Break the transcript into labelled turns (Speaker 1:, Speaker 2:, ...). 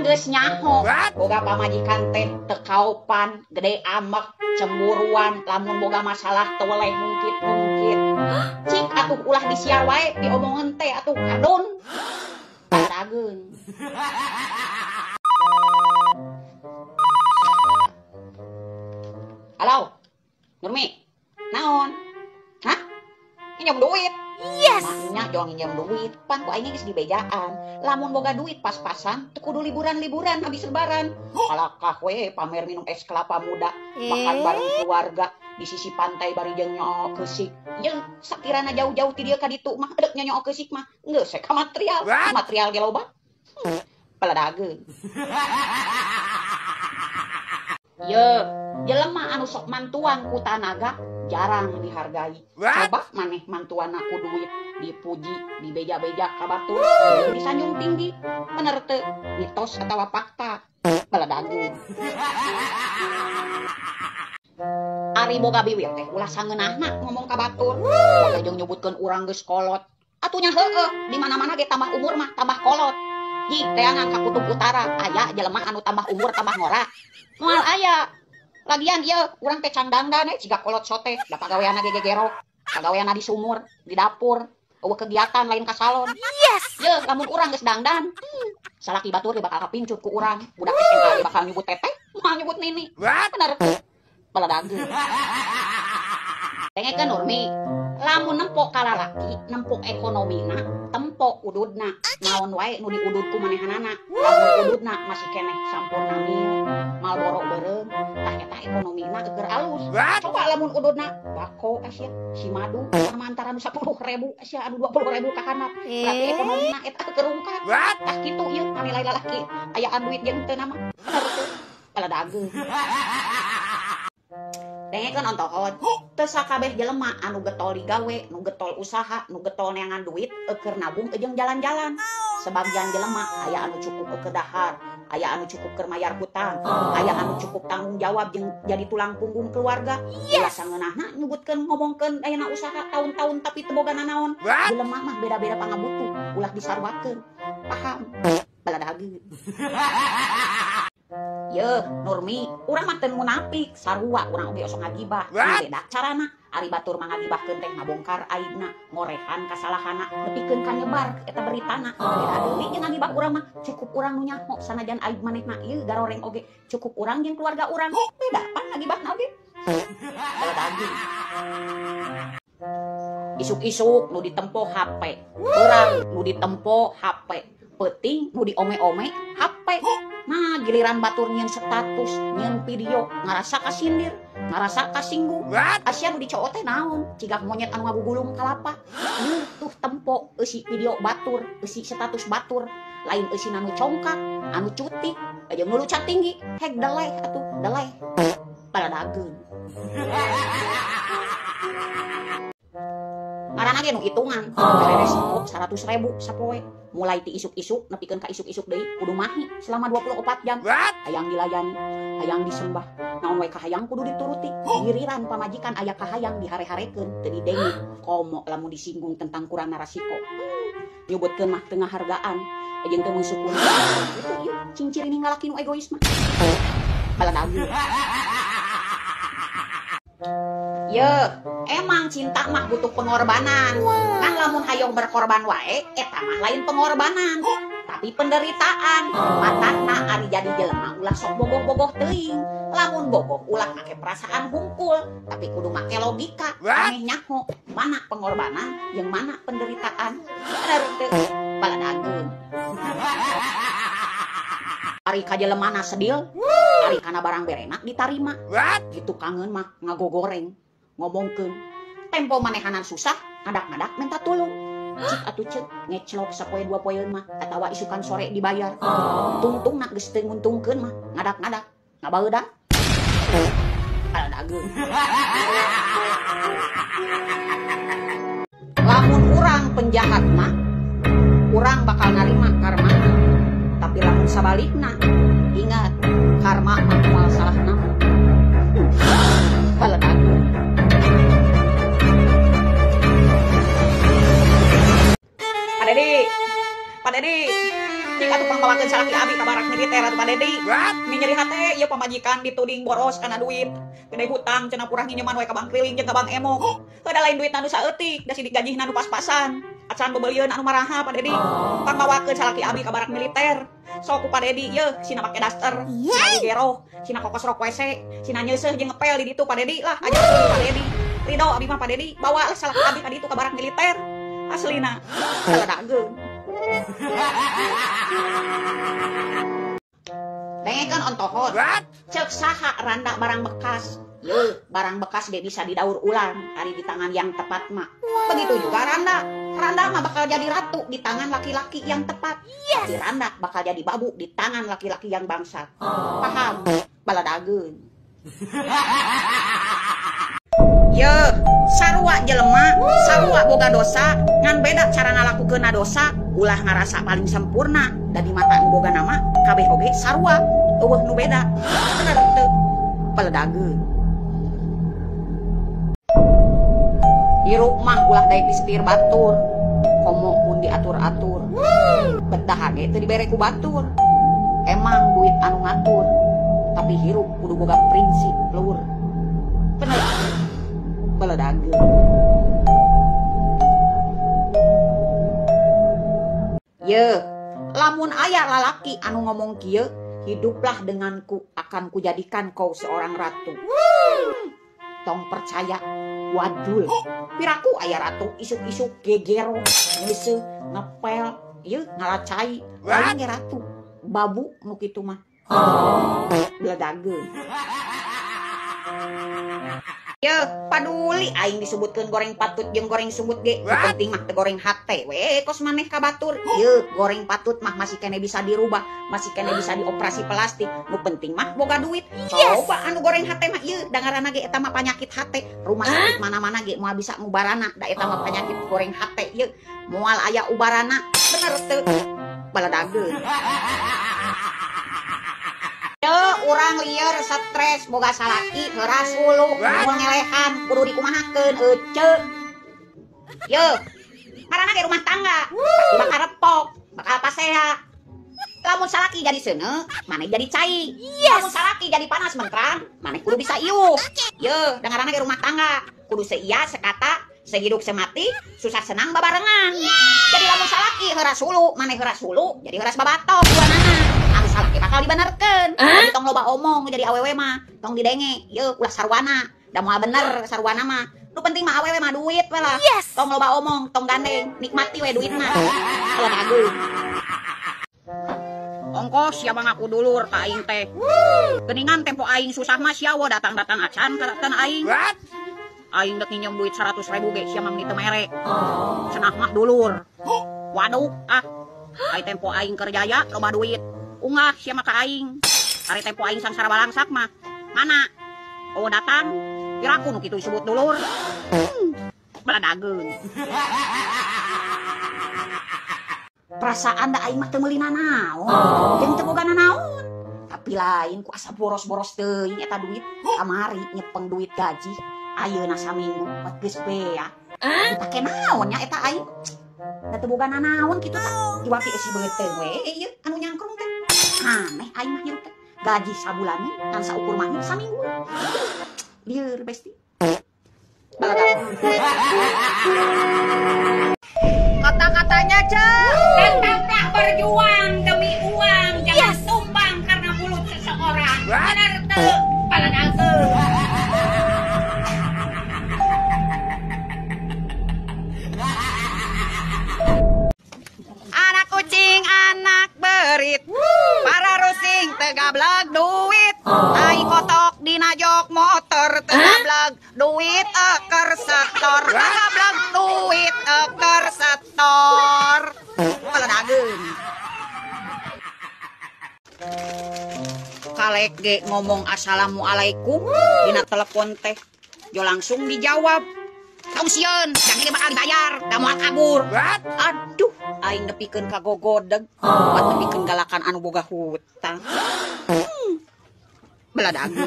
Speaker 1: urang geus nyaho boga pamajikan teh teu kaopan gede amek cemburuan lamun boga masalah teu weleh mungkit cik atuh ulah disiar wae diomongeun teh atuh kadon dageun. Halo Nurmi naon hah nginjem duit.
Speaker 2: Yes.
Speaker 1: Maknya jangan nginjem duit, pan ku aing geus dibejaan. Lamun boga duit pas-pasan, teu kudu liburan-liburan habis lebaran. Kalakah we pamer minum es kelapa muda, makan bareng keluarga di sisi pantai bari jeung nyoo keusik. Jeung sakirana jauh-jauh ti dieu ka ditu mah eudeuh nyoo keusik mah geus we ka material. Material ge loba. Paladageun. Ye, jelema anu sok mantuan ku tanaga jarang dihargai. Coba maneh mantuan aku duit dipuji, dibeja-beja ka batur, disanjung tinggi. Bener teu mitos atawa fakta? Paladageun. Ari boga biwir teh ulah sangeunahna ngomong ka batur. Boga jeung nyebutkeun urang geus kolot. Atunya heueuh, di mana-mana ge tambah umur mah tambah kolot. Ji teangan ka kutub utara, aya jelema anu tambah umur tambah ngora. Moal aya. Lagian ieu urang teh can dandan ciga kolot sote, da pagaweanna ge gegerok, pagaweanna di sumur, di dapur, eueuh kegiatan lain ka salon.
Speaker 2: Yes.
Speaker 1: Ye, lamun urang geus dangdan, salaki batur ge bakal kapincut ku urang. Budak SMA ge bakal nyebut teteh, moal nyebut nini. Bener teu? Paladageun. Dengekeun Nurmi, lamun nempo ka lalaki, nempo ekonomina, tempo ududna. Naon wae nu diudud ku manehanana. Lamun ududna masih keneh sampurna mil, Malboro beureum, tah eta ekonomina geger alus. Coba lamun ududna bako sia, si madu sama antara nu 10.000 sia anu 20.000 ka handap. Berarti ekonomina eta kekerungkat. Tah kitu ieu nilai lalaki, ayaan duit jeung teu nama. Bener teu? Paladageun. Dengekeun ontohot, teu sakabeh jelema anu getol digawe, nu getol usaha, nu getol neangan duit keur nabung jeung jalan-jalan. Sebagian jelema aya anu cukup keur dahar, aya anu cukup keur mayar hutang, aya anu cukup tanggung jawab jeung jadi tulang punggung keluarga. Ulah sangeunahna nyebutkeun ngomongkeun ayeuna usaha tahun-tahun tapi teu boga nanaon. Jelema mah beda-beda pangabutuh, ulah disarwakeun. Paham? Paladageun. Ye, Nurmi, urang mah teu munafik, sarua urang oge osok ngagibah. Beda carana, ari batur mah ngagibahkeun teh ngabongkar aibna, ngorehan kasalahanna, nepikeun ka nyebar eta beritana. Beda deui jeung ngagibah urang mah cukup urang nu nyaho sanajan aib manehna ieu garoreng oge, cukup urang jeung keluarga urang. Beda pan ngagibahna oge. Paladageun. Isuk-isuk nu ditempo HP, urang nu ditempo HP, peuting nu diome-ome HP. Nah, giliran batur nyieun status, nyieun video, ngarasa kasindir, ngarasa kasinggung. Asia nu dicoo teh naon? Cigak monyet anu ngagugulung kalapa. Ieu tuh tempo eusi video batur, eusi status batur, lain eusi anu congkak, anu cutik, jeung nu lucat tinggi, heg deleh atuh, deleh. Paladageun. Ngaranna ge nu hitungan, beres 100.000 sapoe. Mulai ti isuk-isuk nepikeun ka isuk-isuk deui kudu mahi selama 24 jam. Hayang dilayani, hayang disembah. Naon wae kahayang kudu dituruti. Giliran pamajikan aya kahayang dihare-harekeun teu didengit. Komo lamun disinggung tentang kurangna rasiko. Nyebutkeun mah teu ngahargaan, jeung teu mensyukuri. Itu ieu cincin ninggalaki nu egois mah. Paladageun. Ye, emang cinta mah butuh pengorbanan. Kan lamun hayong berkorban wae, eta mah lain pengorbanan, tapi penderitaan. Matana ari jadi jelema ulah sok bogoh-bogoh teuing. Lamun bogoh ulah make perasaan hungkul, tapi kudu make logika. Aneh nyaho, mana pengorbanan jeung mana penderitaan. Bener teu? Paladageun. Ari ka jelemana sedil, ari kana barang berena ditarima. Gitu kangen mah ngagogoreng. Ngomongkeun tempo manehanan susah ngadak-ngadak minta tulung. Cik atuh ceuk ngeclok sapoe 2 poeun mah atawa isukan sore dibayar. Tungtungna geus teu nguntungkeun mah ngadak-ngadak ngabaeudak. Paladageun. Lamun urang penjahat mah urang bakal narima karma. Tapi lamun sabalikna ingat karma mah moal salahna. Paladageun. Pak Dedi, cik atuh Pangkawakeun salaki abi ka barak militer atuh Padedi. Ini nyeri hate ieu pamajikan dituding boros kana duit. Gede hutang cenah purah nginyeman wae ka bank keliling jeung ka bank emo. Heuda lain duit anu saeutik da sidik gajihna nu pas-pasan. Acan bebeulieun anu maraha Padedi. Pangkawakeun salaki abi ka barak militer. Sok ku Padedi ieu sina make daster, sina gero, sina kokos rok WC, sina nyeuseuh jeung ngepel di ditu Padedi lah aja Padedi. Ridho abi mah Padedi bawa lah salaki abi ka ditu ka barak militer. Aslina saladageun. Dengekeun ontohon. Ceuk saha randa barang bekas. Yeuh, barang bekas ge bisa didaur ulang ari di tangan yang tepat mah. Begitu juga randa. Randa mah bakal jadi ratu di tangan laki-laki yang tepat. Tapi randa bakal jadi babu di tangan laki-laki yang bangsat. Paham? Baladageun. Yeuh, sarua jelema, sarua boga dosa, ngan beda cara ngalakukeunna dosa, ulah ngarasa paling sempurna, da di mata nu boga nama kabeh oge sarua, eueuh nu beda. Bener teu? Paledageun. Hirup mah ulah daek disetir batur, komo pun diatur-atur. Bedah ge teu dibere ku batur. Emang duit anu ngatur, tapi hirup kudu boga prinsip lur. Bener. Paledageun. Yeuh, lamun aya lalaki anu ngomong kieu, hiduplah denganku akan kujadikan kau seorang ratu. Tong percaya, wadul. Piraku aya ratu isuk-isuk gegero, nyeuseuh, ngepel, ieu ngalacai, lain ge ratu. Babu nu kitu mah. Paledageun. Yeuh, paduli aing disebutkeun goreng patut jeung goreng sumut ge. Penting mah teu goreng hate we kos maneh ka batur. Yeuh, goreng patut mah masih kene bisa dirubah, masih kene bisa dioperasi plastik. Nu penting mah boga duit. Coba anu goreng hate mah ieu dangarana ge eta mah panyakit hate. Rumah sakit mana-mana ge moal bisa ngubarana da eta mah panyakit goreng hate ieu. Moal aya ubarana. Bener teu? Baladageun. Urang lieur stres boga salaki heuras hulu mun ngelehan kudu dikumahakeun ece. Yeuh, marana ge rumah tangga pasti bakal repok, bakal pasea. Lamun salaki jadi seuneu, maneh jadi cai. Lamun salaki jadi panas mentrang, maneh kudu bisa iuh. Yeuh, dangarana ge rumah tangga kudu seiya sekata, sehidup semati, susah senang babarengan. Jadi lamun salaki heuras hulu, maneh heuras hulu, jadi heuras babatok duanana. Salaki bakal dibenerkeun. Jadi tong loba omong jadi awewe mah, tong didenge. Yeuh, ulah sarwana. Da moal bener sarwana mah. Nu penting mah awewe mah duit we lah. Tong loba omong, tong gandeng, nikmati we duitna. Paledageun. Ongkos sia mah ngaku dulur ka aing teh. Geuningan tempo aing susah mah sia we datang-datang acan ka aing. Aing dek nginjem duit 100.000 ge sia mah teu mere. Cenah mah dulur. Waduh, ai tempo aing kerjaya loba duit. Ungah sia mah ka aing. Ari tempo aing sangsara balangsak mah. Mana? Oh datang. Piraku nu kitu disebut dulur. Baladageun. Perasaan da aing mah teu meulina naon. Jeung teu boga nanaon. Tapi lain ku asa boros-boros teuing eta duit. Kamari nyepeng duit gaji. Ayeuna saminggu geus bea. Dipake naon nya eta aing? Da teu boga nanaon kitu tah. Iwaki isi beungeut teh we ieu anu nyangkrung teh. Aneh aing mah hirup teh. Gaji sabulanan kan saukur mah saminggu. Lieur besti. Kata-katanya tetaplah berjuang demi uang, jangan tumbang karena mulut seseorang. Benar teu? Paledageun. Anak kucing, anak berit, para rusing tegableg duit, tai kotok dina jok motor tegableg duit eker setor, tegableg duit eker setor. Paledageun. Kalek ge ngomong assalamualaikum dina telepon teh, jo langsung dijawab. Tong sieun, jangan ge bakal dibayar, da moal kabur. Aduh, aing nepikeun kagogodeg, buat nepikeun galakan anu boga hutang. Baladageun.